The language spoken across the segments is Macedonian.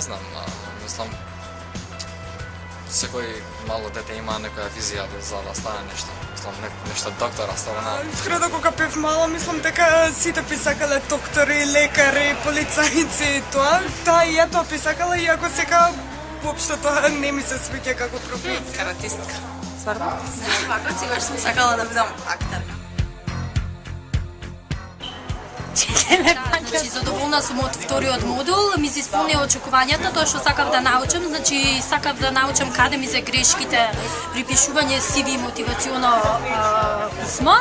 знам, мислам, секој мало дете има некоја визија за да стане нешто. Мислам, нешто доктора стана. Искрено кога бев мала, мислам дека сите би сакале доктори, лекари, полицајци и тоа. Таа и ја тоа би сакала, иако сега воопшто тоа не ми се свиѓа како професија. Каратистка. Стварно? Вака сигурно сум сакала да бидам актерка. Значи, задоволна сум од вториот модул, ми се исполнија очекувањата, тоа што сакав да научам, значи сакав да научам каде ми се грешките при пишување CV мотивационо писмо.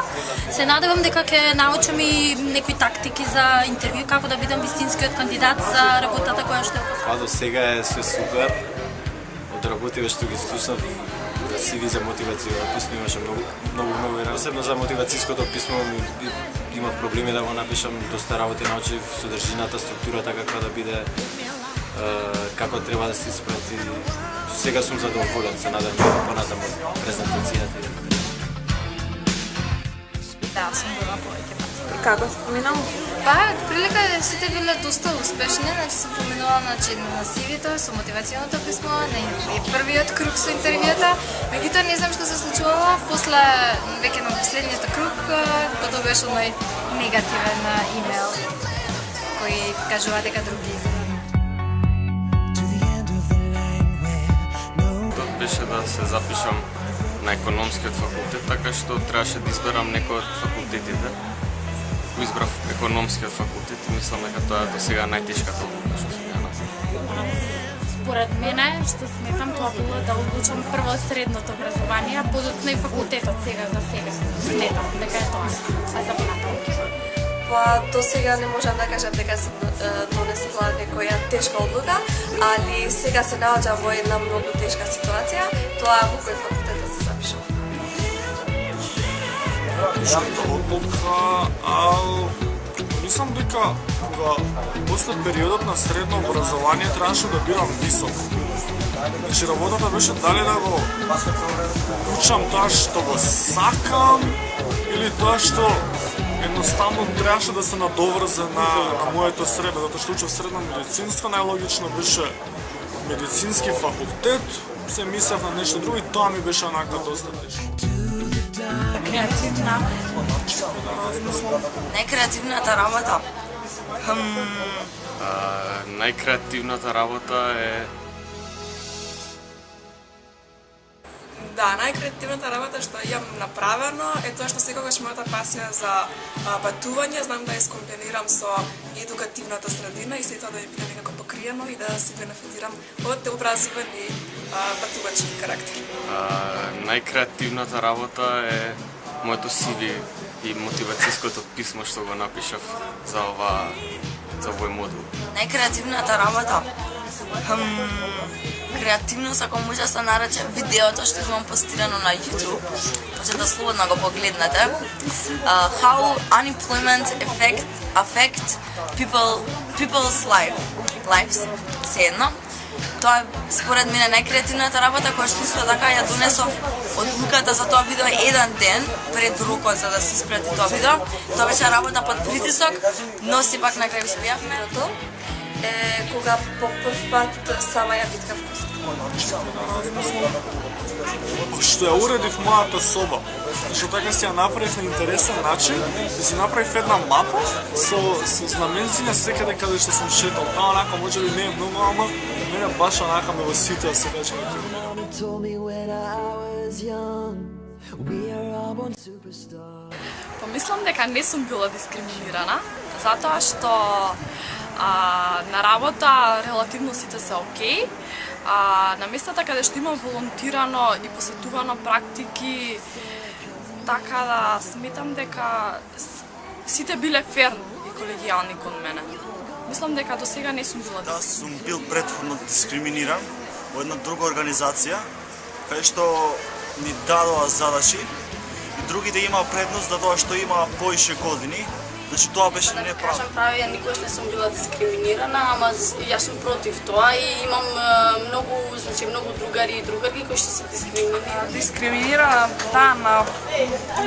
Се надевам дека ќе научам и некои тактики за интервју, како да бидам вистинскиот кандидат за работата која што Па до сега е све супер. Од работите што ги слушнав за CV за мотивацијно писмо имаше многу посебно за мотивацијското писмо имав проблеми да го напишам, доста работи научив, содржината, структурата каква да биде, како треба да се испрати. Сега сум задоволен, се надам дека понатаму презентацијата. Да, сум била повеќе пати. Како се поминал? Па, прилика сите биле доста успешни, значи сум поминала на CV-то, со мотивационото писмо, на првиот круг со интервјуата. Меѓутоа не знам што се случувало, после веќе на последниот круг го добиеш мој негативен имейл кој кажува дека други беше да се запишам на економскиот факултет, така што требаше да изберам некој од факултетите. Го избрав економскиот факултет и мислам дека тоа е до сега најтешката одлука што сум ја направил. Според мене, што сметам, тоа било да одлучам прво средното образование, а подоцна и факултетот сега за сега. Сметам дека е тоа. А за понатаму? Па до сега не можам да кажам дека сум донесла некоја тешка одлука, али сега се наоѓам во една многу тешка ситуација, тоа во кој факултет да се запишам. Тешката одлука, мислам дека кога после периодот на средно образование требаше да бирам високо. Значи работата беше дали да го учам тоа што го сакам или тоа што едноставно требаше да се надоврзе на моето средно, затоа што учев средно медицинство, најлогично беше медицински факултет, се мислев на нешто друго и тоа ми беше онака доста тешко. Креативна. Најкреативната работа. Најкреативната работа е Да, најкреативната работа што имам направено е тоа што секогаш мојата пасија за патување знам да ја скомбинирам со едукативната средина и сето да ми биде некако покриено и да се бенефитирам од образован и патувачки карактер. Најкреативната работа е моето CV и мотивацијското писмо што го напишав за овој модул. Најкреативната работа. Креативност, ако може да се нарече видеото што имам постирано на YouTube, може да слободно го погледнете. How unemployment affect people's lives. Се едно. Тоа е според мене најкреативната работа која што исто така ја донесов одлуката за тоа видео еден ден пред рокот за да се испрати тоа видео. Тоа беше работа под притисок, но сепак на крај успеавме. Кога по прв пат сама ја биткав косата. Што ја уредив мојата соба, што така си ја направив на интересен начин, да си направив една мапа со знаменци секаде каде што сум шетал. Тоа онака може би не е многу, ама мене баш онака ме воситува се каде што ме Помислам дека не сум била дискриминирана, затоа што на работа релативно сите се окей. На местата каде што имам волонтирано и посетувано практики, така да сметам дека сите биле фер и колегијални кон мене. Мислам дека до сега не сум била дискриминирана. Да, сум бил претходно дискриминиран во една друга организација, каде што ни дадоа задачи и другите имаа предност за тоа што имаа поише години. Значи тоа беше неправда. Прави, ја никогаш не сум била дискриминирана, ама јас сум против тоа и имам многу другари и другарки кои што се дискриминирани. Дискриминира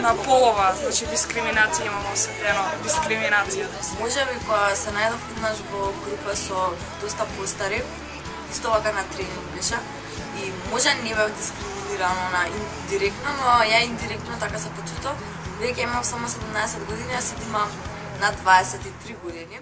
на полова, значи дискриминација имам осетено, дискриминација. Може би кога се најдов еднаш во група со доста постари, исто вака на тренинг беше и може не бев дискриминирано на индиректно, но ја индиректно така се почутов. Веќе имам само 17 години, а сид имам на 23 години.